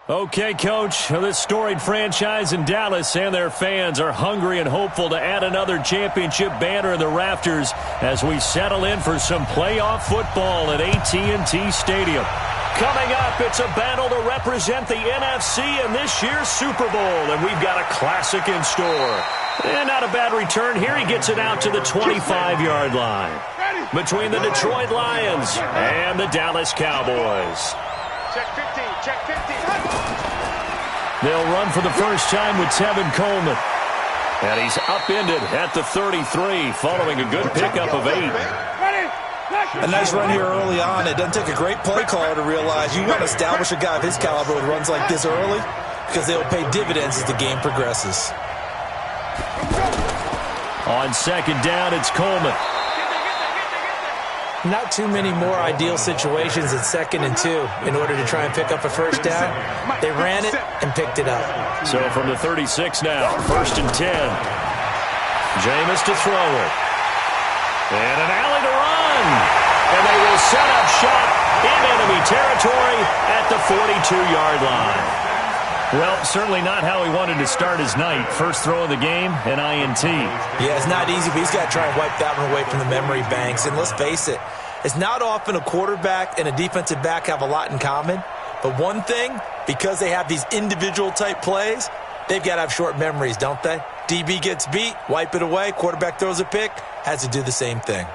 Okay, Coach, this storied franchise in Dallas and their fans are hungry and hopeful to add another championship banner in the rafters as we settle in for some playoff football at AT&T Stadium. Coming up, it's a battle to represent the NFC in this year's Super Bowl, and we've got a classic in store. And not a bad return here. He gets it out to the 25-yard line between the Detroit Lions and the Dallas Cowboys. Check 15, check 15. They'll run for the first time with Tevin Coleman. And he's upended at the 33 following a good pickup of 8. A nice run here early on. It doesn't take a great play caller to realize you want to establish a guy of his caliber with runs like this early because they'll pay dividends as the game progresses. On second down, it's Coleman. Not too many more ideal situations in 2nd and 2 in order to try and pick up a first down. They ran it and picked it up. So from the 36 now, 1st and 10. Jameis to throw it. And an alley to run. And they will set up shop in enemy territory at the 42-yard line. Well, certainly not how he wanted to start his night. First throw of the game, an INT. Yeah, it's not easy, but he's got to try and wipe that one away from the memory banks. And let's face it, it's not often a quarterback and a defensive back have a lot in common. But one thing, because they have these individual type plays, they've got to have short memories, don't they? DB gets beat, wipe it away, quarterback throws a pick, has to do the same thing.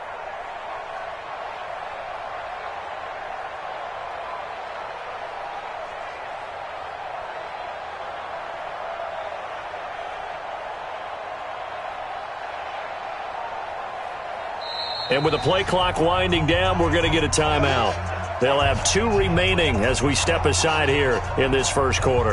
And with the play clock winding down, we're going to get a timeout. They'll have 2 remaining as we step aside here in this first quarter.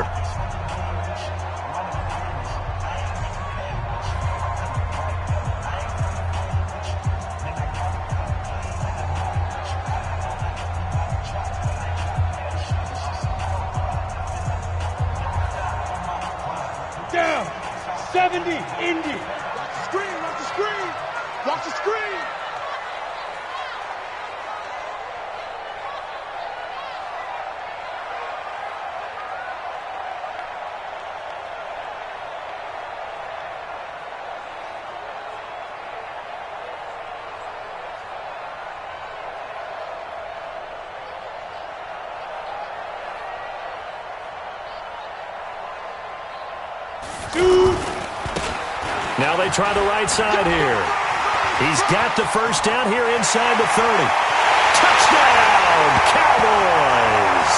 Down. 70, Indy. Watch the screen, watch the screen. Watch the screen. Now they try the right side here. He's got the first down here inside the 30. Touchdown, Cowboys!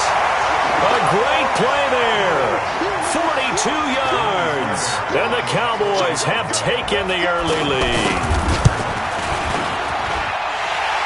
A great play there. 42 yards. And the Cowboys have taken the early lead.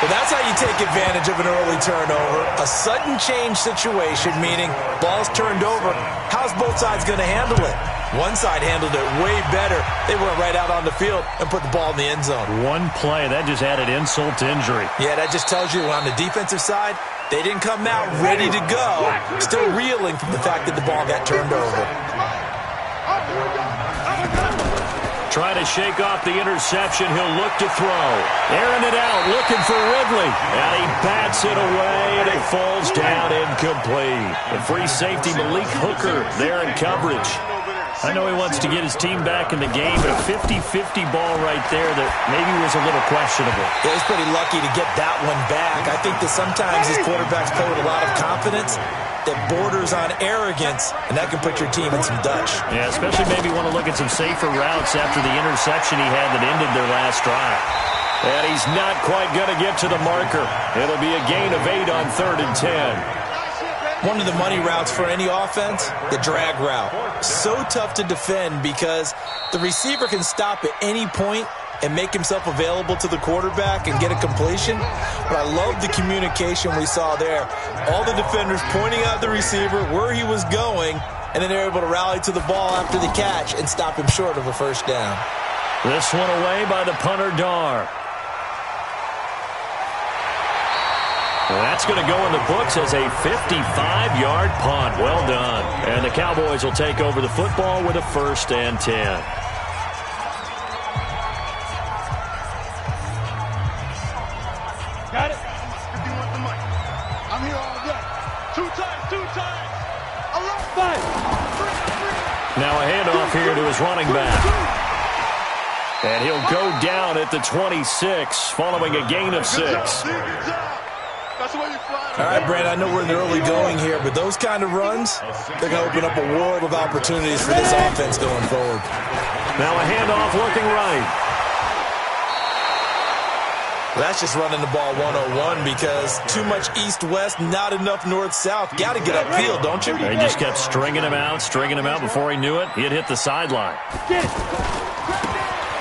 Well, that's how you take advantage of an early turnover. A sudden change situation, meaning ball's turned over. How's both sides going to handle it? One side handled it way better. They went right out on the field and put the ball in the end zone. One play, that just added insult to injury. Yeah, that just tells you on the defensive side, they didn't come out ready to go, still reeling from the fact that the ball got turned over. Trying to shake off the interception. He'll look to throw. Airing it out, looking for Ridley. And he bats it away, and it falls down incomplete. The free safety, Malik Hooker, there in coverage. I know he wants to get his team back in the game, but a 50-50 ball right there that maybe was a little questionable. Yeah, he's pretty lucky to get that one back. I think that sometimes his quarterbacks play with a lot of confidence that borders on arrogance, and that can put your team in some Dutch. Yeah, especially maybe want to look at some safer routes after the interception he had that ended their last drive. And he's not quite going to get to the marker. It'll be a gain of 8 on 3rd and 10. One of the money routes for any offense, the drag route. So tough to defend because the receiver can stop at any point and make himself available to the quarterback and get a completion. But I love the communication we saw there. All the defenders pointing out the receiver, where he was going, and then they're able to rally to the ball after the catch and stop him short of a first down. This one away by the punter, Dar. That's going to go in the books as a 55-yard punt. Well done. And the Cowboys will take over the football with a 1st and 10. Got it? If you want the money. I'm here all day. Two times. Now a handoff here to his running back. And he'll go down at the 26 following a gain of 6. All right, Brad, I know we're in the early going here, but those kind of runs, they're going to open up a world of opportunities for this offense going forward. Now a handoff looking right. Well, that's just running the ball 101 because too much east-west, not enough north-south. Got to get upfield, don't you? He just kept stringing him out before he knew it. He had hit the sideline.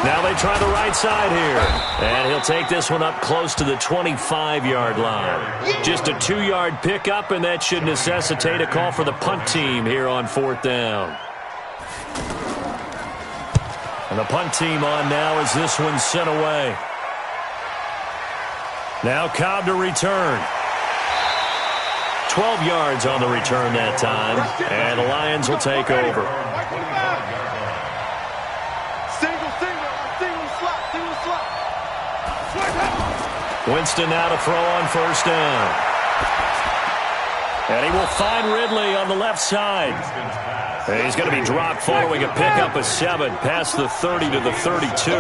Now they try the right side here. And he'll take this one up close to the 25-yard line. Just a 2-yard pickup, and that should necessitate a call for the punt team here on 4th down. And the punt team on now as this one's sent away. Now Cobb to return. 12 yards on the return that time. And the Lions will take over. Winston now to throw on 1st down. And he will find Ridley on the left side. And he's going to be dropped following a pickup of 7 past the 30 to the 32.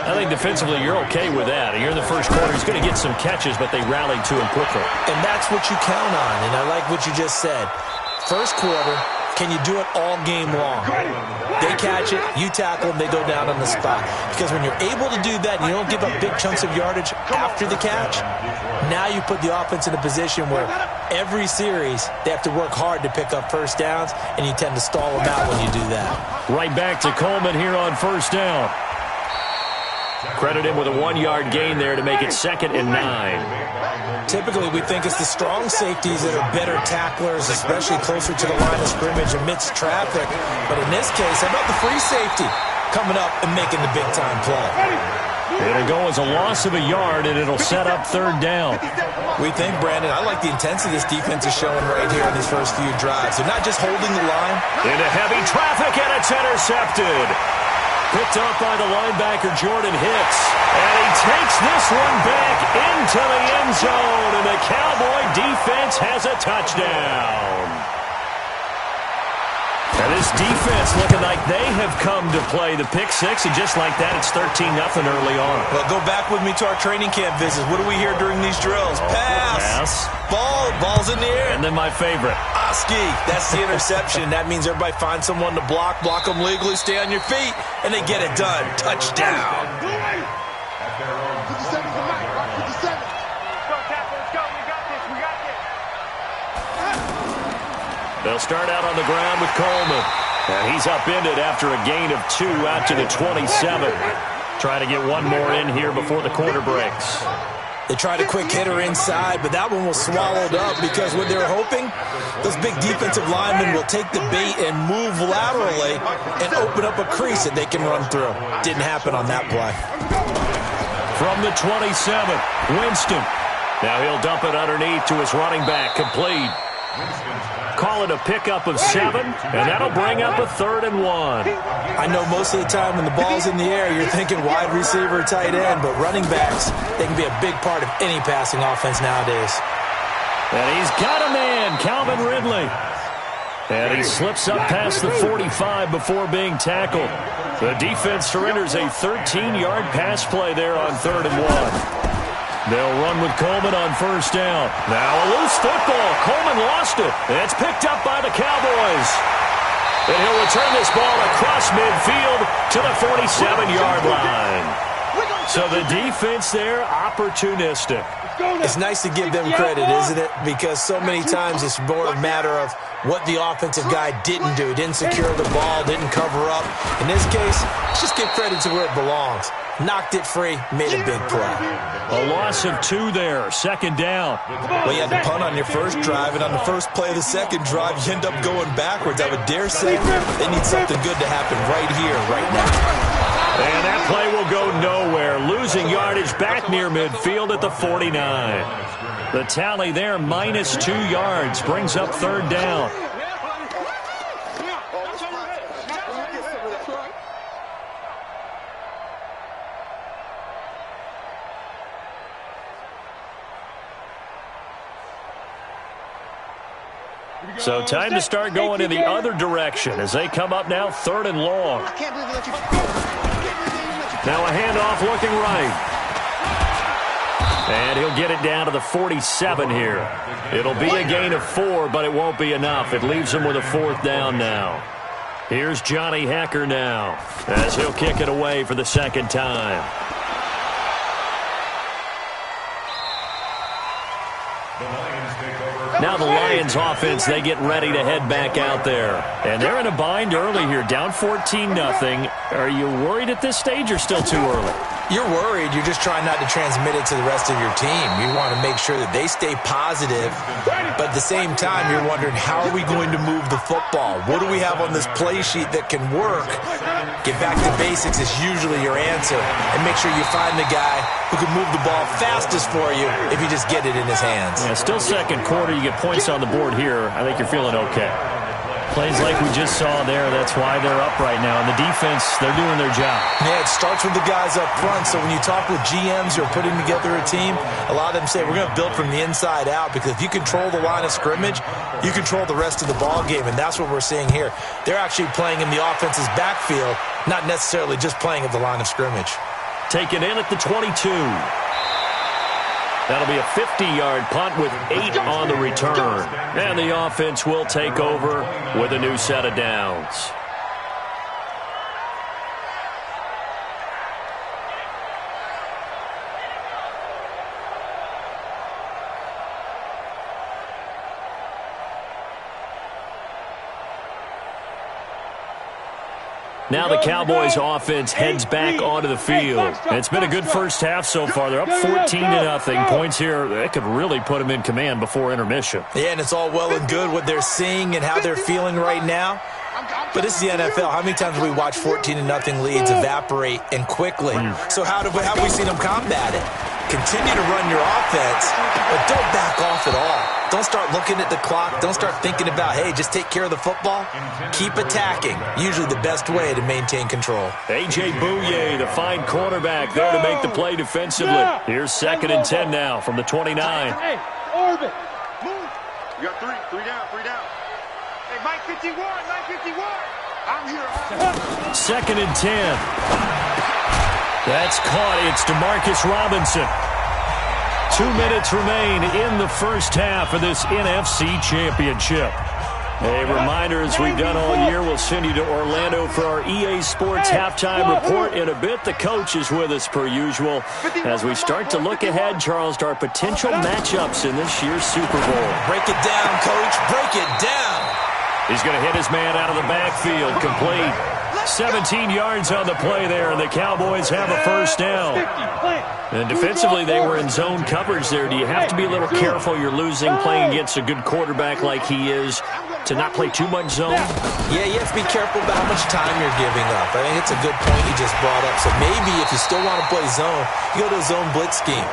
I think defensively you're okay with that. Here in the first quarter, he's going to get some catches, but they rallied to him quickly. And that's what you count on, and I like what you just said. First quarter, can you do it all game long? They catch it, you tackle them, they go down on the spot. Because when you're able to do that and you don't give up big chunks of yardage after the catch, now you put the offense in a position where every series they have to work hard to pick up 1st downs, and you tend to stall them out when you do that. Right back to Coleman here on 1st down. Credit him with a 1-yard gain there to make it 2nd and 9. Typically, we think it's the strong safeties that are better tacklers, especially closer to the line of scrimmage amidst traffic. But in this case, how about the free safety coming up and making the big-time play? It'll go as a loss of a yard, and it'll set up 3rd down. We think, Brandon, I like the intensity this defense is showing right here in these first few drives. They're not just holding the line. Into heavy traffic, and it's intercepted. Picked up by the linebacker, Jordan Hicks. And he takes this one back into the end zone. And the Cowboy defense has a touchdown. And this defense looking like they have come to play the pick 6. And just like that, it's 13-0 early on. Well, go back with me to our training camp visits. What do we hear during these drills? Pass. Ball's in the air. And then my favorite. Oski. That's the interception. That means everybody finds someone to block them legally, stay on your feet, and they get it done. Touchdown. They'll start out on the ground with Coleman. And he's upended after a gain of 2 out to the 27. Trying to get one more in here before the quarter breaks. They tried a quick hitter inside, but that one was swallowed up because what they were hoping, those big defensive linemen will take the bait and move laterally and open up a crease that they can run through. Didn't happen on that play. From the 27, Winston. Now he'll dump it underneath to his running back, complete. Call it a pickup of 7, and that'll bring up a 3rd and 1. I know most of the time when the ball's in the air, you're thinking wide receiver, tight end, but running backs, they can be a big part of any passing offense nowadays. And he's got a man, Calvin Ridley. And he slips up past the 45 before being tackled. The defense surrenders a 13-yard pass play there on 3rd and 1. They'll run with Coleman on 1st down. Now a loose football. Coleman lost it. It's picked up by the Cowboys. And he'll return this ball across midfield to the 47-yard line. So the defense there, opportunistic. It's nice to give them credit, isn't it? Because so many times it's more a matter of what the offensive guy didn't do. Didn't secure the ball, didn't cover up. In this case, let's just give credit to where it belongs. Knocked it free, made a big play. A loss of 2 there, 2nd down. Well, you had to punt on your first drive, and on the first play of the second drive, you end up going backwards. I would dare say they need something good to happen right here, right now. And that play will go nowhere. Losing yardage back near midfield at the 49. The tally there, minus 2 yards, brings up 3rd down. So time to start going in the other direction as they come up now 3rd and long. Now a handoff looking right. And he'll get it down to the 47 here. It'll be a gain of 4, but it won't be enough. It leaves him with a 4th down now. Here's Johnny Hecker now as he'll kick it away for the 2nd time. Now the Lions offense, they get ready to head back out there. And they're in a bind early here, down 14-0. Are you worried at this stage or still too early? You're worried. You're just trying not to transmit it to the rest of your team. You want to make sure that they stay positive, but at the same time, you're wondering, how are we going to move the football? What do we have on this play sheet that can work? Get back to basics is usually your answer, and make sure you find the guy who can move the ball fastest for you if you just get it in his hands. Yeah, still 2nd quarter. You get points on the board here. I think you're feeling okay. Plays like we just saw there, that's why they're up right now. And the defense, they're doing their job. Yeah, it starts with the guys up front. So when you talk with GMs who are putting together a team, a lot of them say, we're going to build from the inside out, because if you control the line of scrimmage, you control the rest of the ball game, and that's what we're seeing here. They're actually playing in the offense's backfield, not necessarily just playing at the line of scrimmage. Taken in at the 22. That'll be a 50-yard punt with 8 on the return. And the offense will take over with a new set of downs. Now the Cowboys offense heads back onto the field. And it's been a good first half so far. They're up 14-0. Points here, that could really put them in command before intermission. Yeah, and it's all well and good what they're seeing and how they're feeling right now. But this is the NFL. How many times have we watched 14-0 leads evaporate and quickly? So how have we seen them combat it? Continue to run your offense, but don't back off at all. Don't start looking at the clock. Don't start thinking about, hey, just take care of the football. Keep attacking. Usually the best way to maintain control. A.J. Bouye, the fine cornerback, there to make the play defensively. Here's 2nd and 10 now from the 29. Hey, Orbit, move. You got three down. Hey, Mike 51. I'm here. 2nd and 10. That's caught. It's DeMarcus Robinson. 2 minutes remain in the first half of this NFC Championship. A reminder, as we've done all year, we'll send you to Orlando for our EA Sports halftime report in a bit. The coach is with us per usual as we start to look ahead, Charles, to our potential matchups in this year's Super Bowl. Break it down, Coach. Break it down. He's going to hit his man out of the backfield. Complete. 17 yards on the play there, and the Cowboys have a first down. And defensively, they were in zone coverage there. Do you have to be a little careful? You're losing playing against a good quarterback like he is to not play too much zone? Yeah, you have to be careful about how much time you're giving up. I think it's a good point you just brought up. So maybe if you still want to play zone, you go to a zone blitz scheme.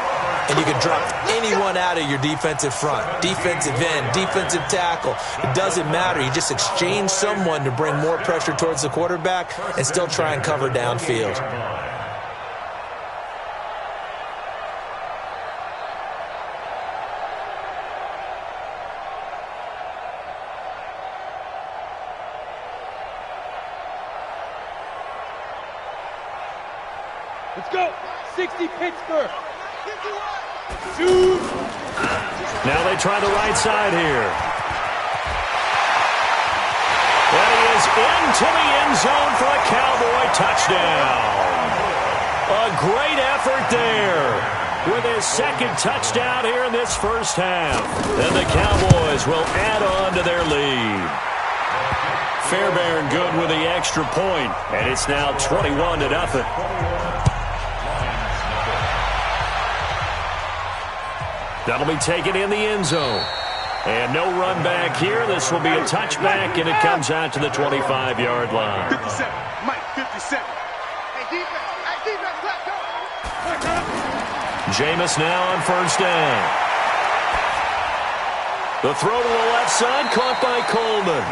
And you can drop anyone out of your defensive front, defensive end, defensive tackle. It doesn't matter. You just exchange someone to bring more pressure towards the quarterback and still try and cover downfield. Let's go. 60 Pittsburgh. Now they try the right side here. And he is into the end zone for a Cowboy touchdown. A great effort there with his 2nd touchdown here in this first half. And the Cowboys will add on to their lead. Fairbairn good with the extra point, and it's now 21-0. That'll be taken in the end zone. And no run back here. This will be a touchback, and it comes out to the 25-yard line. 57. Mike, 57. Hey, defense, let's go. Jameis now on first down. The throw to the left side, caught by Coleman.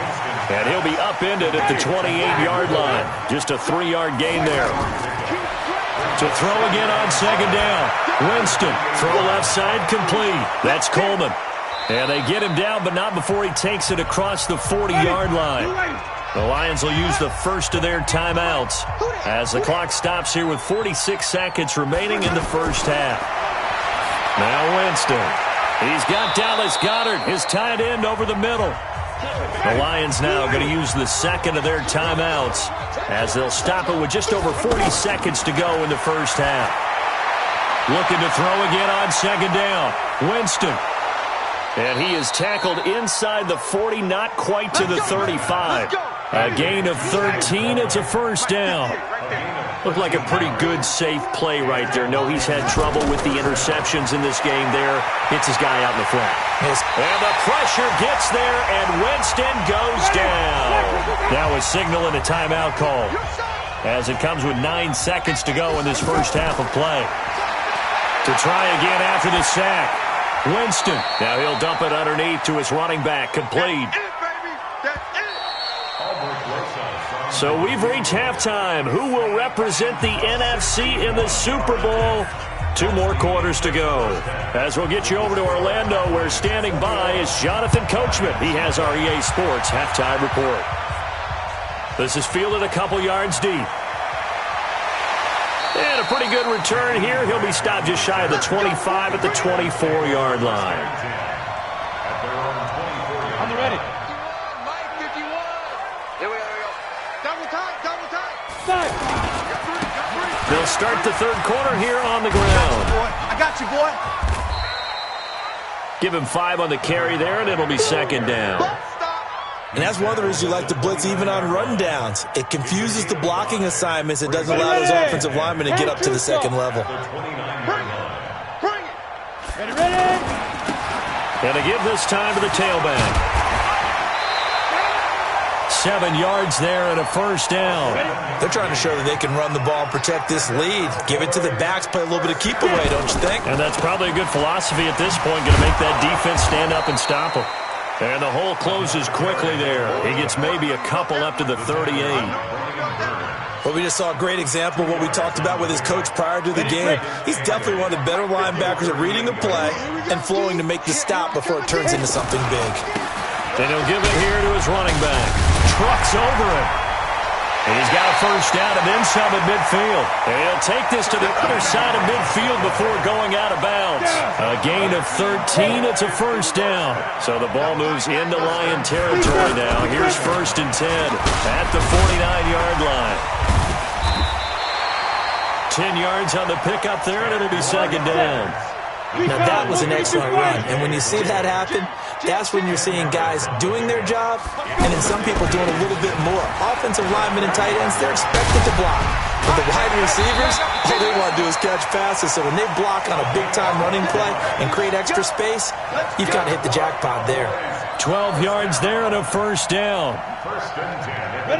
And he'll be upended at the 28-yard line. Just a 3-yard gain there. To throw again on 2nd down. Winston, throw left side, complete. That's Coleman. And they get him down, but not before he takes it across the 40-yard line. The Lions will use the first of their timeouts as the clock stops here with 46 seconds remaining in the first half. Now Winston. He's got Dallas Goedert, his tight end, over the middle. The Lions now going to use the second of their timeouts as they'll stop it with just over 40 seconds to go in the first half. Looking to throw again on second down. Winston. And he is tackled inside the 40, not quite to the 35. A gain of 13. It's a first down. Looked like a pretty good, safe play right there. No, he's had trouble with the interceptions in this game there. Hits his guy out in the front. And the pressure gets there, and Winston goes down. Now a signal and a timeout call as it comes with 9 seconds to go in this first half of play. To try again after the sack. Winston. Now he'll dump it underneath to his running back. Complete. So we've reached halftime. Who will represent the NFC in the Super Bowl? 2 more quarters to go. As we'll get you over to Orlando, where standing by is Jonathan Coachman. He has our EA Sports halftime report. This is fielded a couple yards deep. And a pretty good return here. He'll be stopped just shy of the 25 at the 24-yard line. On the ready. Here we go. Double time. They'll start the third quarter here on the ground. I got you, boy. Give him 5 on the carry there, and it'll be second down. And that's one of the reasons you like to blitz even on rundowns. It confuses the blocking assignments. It doesn't allow those offensive linemen to get up to the second level. Bring it. Ready. And to give this time to the tailback. 7 yards there and a first down. They're trying to show that they can run the ball and protect this lead. Give it to the backs, play a little bit of keep away, don't you think? And that's probably a good philosophy at this point, going to make that defense stand up and stop them. And the hole closes quickly there. He gets maybe a couple up to the 38. But we just saw a great example of what we talked about with his coach prior to the game. He's definitely one of the better linebackers at reading the play and flowing to make the stop before it turns into something big. And he'll give it here to his running back. Trucks over him. And he's got a first down and then some at midfield. And he'll take this to the other side of midfield before going out of bounds. A gain of 13. It's a first down. So the ball moves into Lion territory now. Here's 1st and 10 at the 49-yard line. 10 yards on the pickup there, and it'll be second down. Now, that was an excellent run. And when you see that happen, that's when you're seeing guys doing their job and then some people doing a little bit more. Offensive linemen and tight ends, they're expected to block. But the wide receivers, all they want to do is catch passes. So when they block on a big-time running play and create extra space, you've got to hit the jackpot there. 12 yards there and a first down.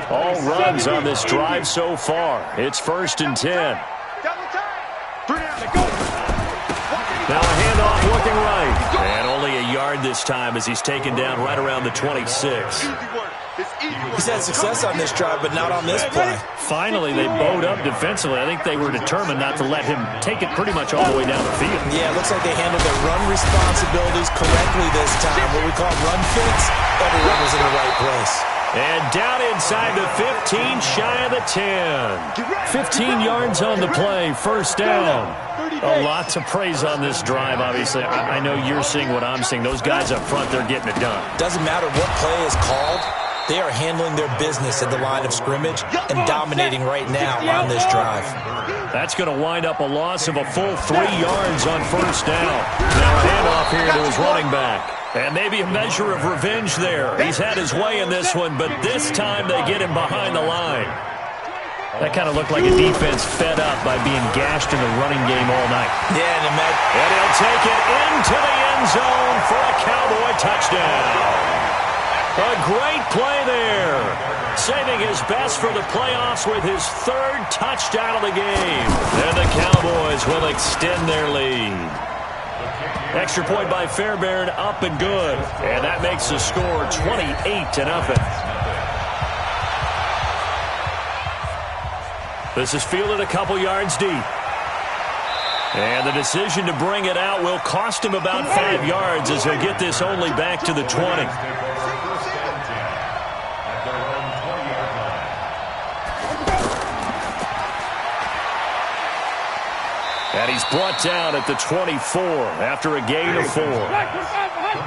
All runs on this drive so far. It's 1st and 10. Now a handoff looking right. And only a yard this time as he's taken down right around the 26. He's had success on this drive, but not on this play. Finally, they bowed up defensively. I think they were determined not to let him take it pretty much all the way down the field. Yeah, it looks like they handled their run responsibilities correctly this time. What we call run fits, everyone was in the right place. And down inside the 15, shy of the 10. 15 yards on the play, first down. A lot to praise on this drive, obviously. I know you're seeing what I'm seeing. Those guys up front, they're getting it done. Doesn't matter what play is called. They are handling their business at the line of scrimmage and dominating right now on this drive. That's going to wind up a loss of a full 3 yards on first down. Now a handoff here to his running back. And maybe a measure of revenge there. He's had his way in this one, but this time they get him behind the line. That kind of looked like a defense fed up by being gashed in the running game all night. Yeah, and he'll take it into the end zone for a Cowboy touchdown. A great play there. Saving his best for the playoffs with his 3rd touchdown of the game. And the Cowboys will extend their lead. Extra point by Fairbairn, up and good. And that makes the score 28-0. This is fielded a couple yards deep. And the decision to bring it out will cost him about 5 yards as he'll get this only back to the 20. And he's brought down at the 24 after a gain of 4.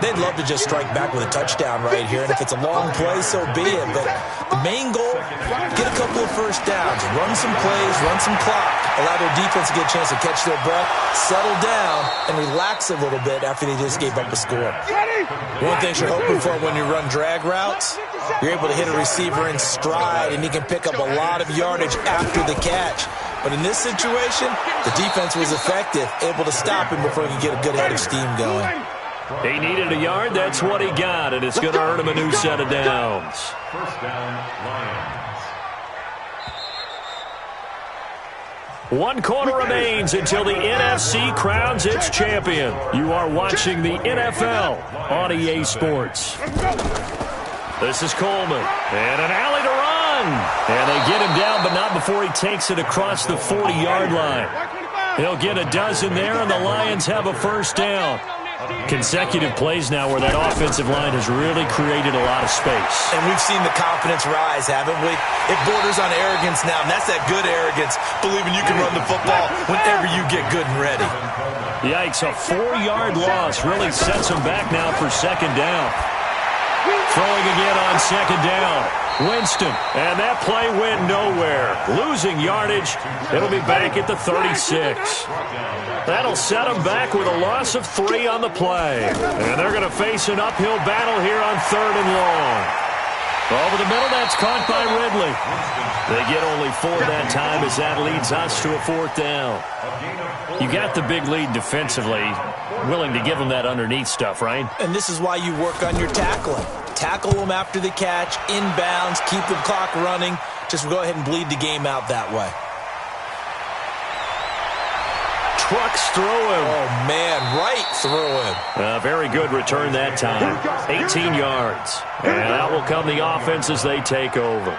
They'd love to just strike back with a touchdown right here, and if it's a long play, so be it. But the main goal, get a couple of first downs, run some plays, run some clock, allow their defense to get a chance to catch their breath, settle down, and relax a little bit after they just gave up a score. One thing you're hoping for when you run drag routes, you're able to hit a receiver in stride, and he can pick up a lot of yardage after the catch. But in this situation, the defense was effective, able to stop him before he could get a good head of steam going. He needed a yard. That's what he got, and it's going to earn him a new set of downs. First down, Lions. 1 quarter remains until the NFC crowns its champion. You are watching the NFL on EA Sports. This is Coleman, and an alley to run. And they get him down, but not before he takes it across the 40-yard line. He'll get a dozen there, and the Lions have a first down. Consecutive plays now where that offensive line has really created a lot of space. And we've seen the confidence rise, haven't we? It borders on arrogance now, and that's that good arrogance, believing you can run the football whenever you get good and ready. Yikes, a 4-yard loss really sets him back now for second down. Throwing again on second down. Winston, and that play went nowhere. Losing yardage. It'll be back at the 36. That'll set them back with a loss of 3 on the play. And they're going to face an uphill battle here on 3rd and long. Over the middle, that's caught by Ridley. They get only 4 that time as that leads us to a 4th down. You got the big lead defensively. Willing to give them that underneath stuff, right? And this is why you work on your tackling. Tackle them after the catch, inbounds, keep the clock running. Just go ahead and bleed the game out that way. Trucks through him. Oh, man, right through him. Very good return that time. 18 yards. And out will come the offense as they take over.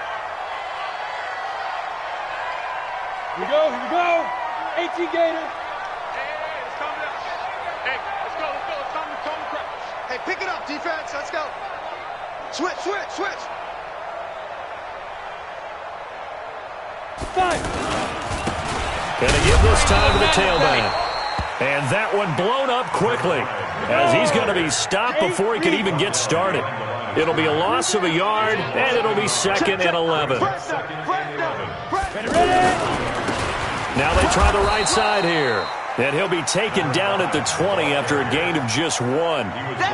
Here we go. 18 Gator. Hey, it's coming up. Hey, let's go. It's time to crack. Hey, pick it up, defense. Let's go. Switch. 5. Gonna give this time to the tailback. And that one blown up quickly as he's going to be stopped before he can even get started. It'll be a loss of a yard, and it'll be 2nd and 11. Now they try the right side here. And he'll be taken down at the 20 after a gain of just 1.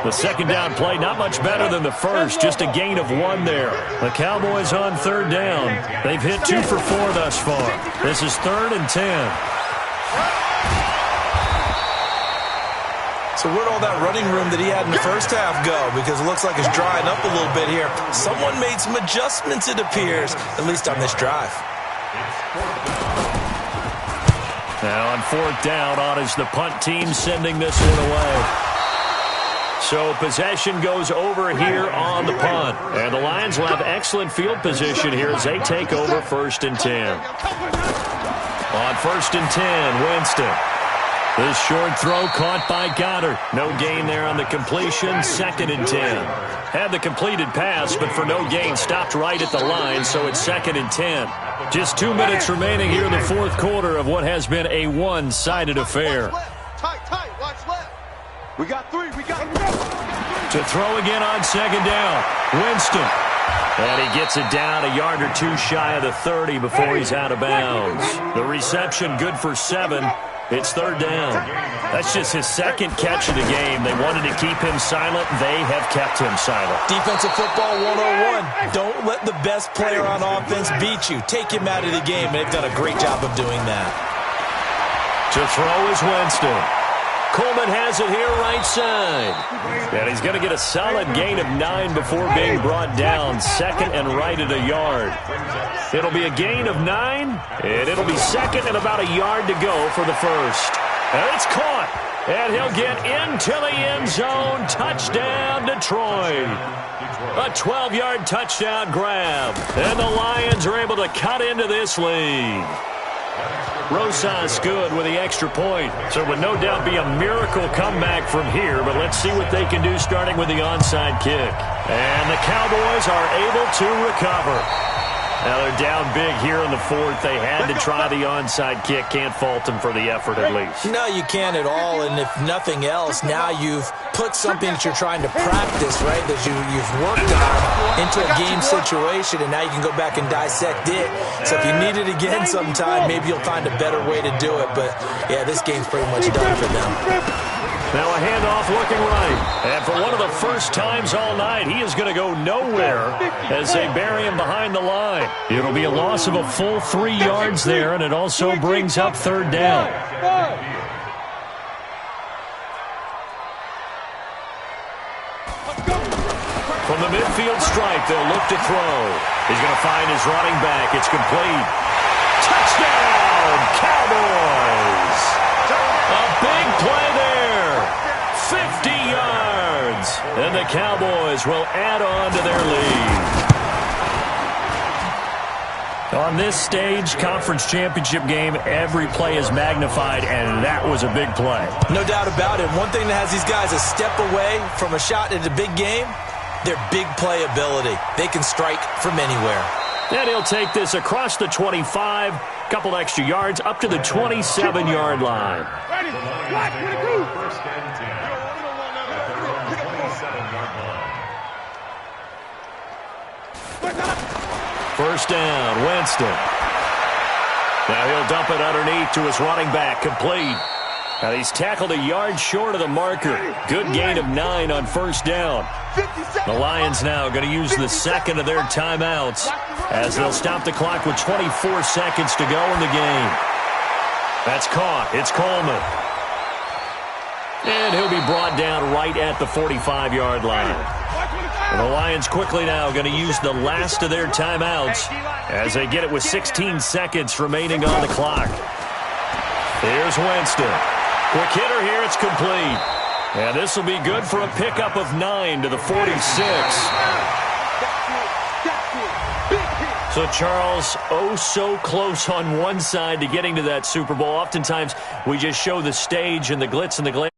The second down play, not much better than the first, just a gain of 1 there. The Cowboys on 3rd down. They've hit 2 for 4 thus far. This is 3rd and 10. So where'd all that running room that he had in the first half go? Because it looks like it's drying up a little bit here. Someone made some adjustments, it appears, at least on this drive. Now on 4th down, on is the punt team sending this one away. So possession goes over here on the punt. And the Lions will have excellent field position here as they take over 1st and 10. On 1st and 10, Winston. This short throw caught by Goddard. No gain there on the completion. 2nd and 10. Had the completed pass, but for no gain, stopped right at the line, so it's 2nd and 10. Just 2 minutes remaining here in the 4th quarter of what has been a one-sided affair. Tight, watch left. We got 3, To throw again on 2nd down. Winston. And he gets it down a yard or 2 shy of the 30 before he's out of bounds. The reception good for 7. It's 3rd down. That's just his 2nd catch of the game. They wanted to keep him silent. They have kept him silent. Defensive football 101. Don't let the best player on offense beat you. Take him out of the game. They've done a great job of doing that. To throw is Winston. Coleman has it here right side. And he's going to get a solid gain of 9 before being brought down. 2nd and right at a yard. It'll be a gain of 9, and it'll be 2nd and about a yard to go for the first. And it's caught. And he'll get into the end zone. Touchdown, Detroit. A 12-yard touchdown grab. And the Lions are able to cut into this lead. Rosas good with the extra point. So it would no doubt be a miracle comeback from here, but let's see what they can do starting with the onside kick. And the Cowboys are able to recover. Now they're down big here in the fourth. They had to try the onside kick. Can't fault them for the effort at least. No, you can't at all. And if nothing else, now you've put something that you're trying to practice, right, that you've worked on into a game situation, and now you can go back and dissect it. So if you need it again sometime, maybe you'll find a better way to do it. But, yeah, this game's pretty much done for them. Now a handoff looking right. And for one of the first times all night, he is going to go nowhere as they bury him behind the line. It'll be a loss of a full 3 yards there, and it also brings up third down. From the midfield stripe, they'll look to throw. He's going to find his running back. It's complete. Touchdown, Cowboys! A big play there. 50 yards. And the Cowboys will add on to their lead. On this stage, conference championship game, every play is magnified, and that was a big play. No doubt about it. One thing that has these guys a step away from a shot at a big game, their big play ability. They can strike from anywhere. And he'll take this across the 25, couple extra yards, up to the 27-yard line. First down, Winston. Now he'll dump it underneath to his running back, complete. Now he's tackled a yard short of the marker. Good gain of 9 on first down. The Lions now going to use the second of their timeouts as they'll stop the clock with 24 seconds to go in the game. That's caught. It's Coleman. And he'll be brought down right at the 45-yard line. And the Lions quickly now going to use the last of their timeouts as they get it with 16 seconds remaining on the clock. Here's Winston. Quick hitter here. It's complete. And this will be good for a pickup of 9 to the 46. So, Charles, oh so close on one side to getting to that Super Bowl. Oftentimes, we just show the stage and the glitz and the glare.